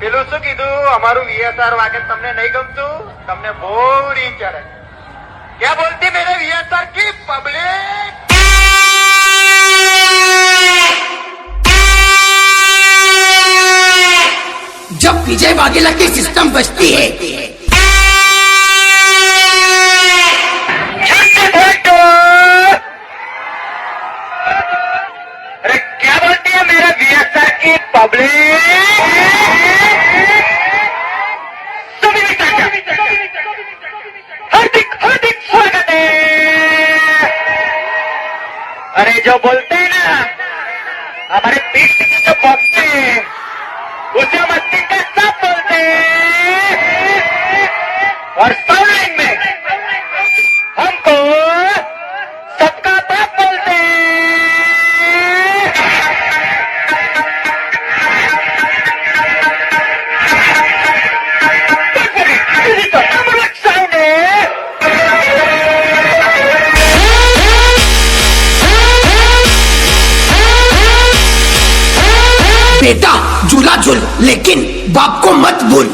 પેલું શું કીધું અમારું વીએસઆર વાગે તમને નહીં ગમતું તમને બહુ રીત ચડે क्या बोलती मेरे वीएसआर की पब्लिक जब विजय वाघेला की सिस्टम बचती है अरे क्या बोलती है मेरे वीएसआर की पब्लिक हार्दिक स्वागत है अरे जो बोलते हैं ना हमारे पीठ की जो बॉक्स है उसे मस्ती का सब बोलते हैं और साउंड में हमको सबका बाप बोलते हैं बेटा झूला झूल लेकिन बाप को मत भूल।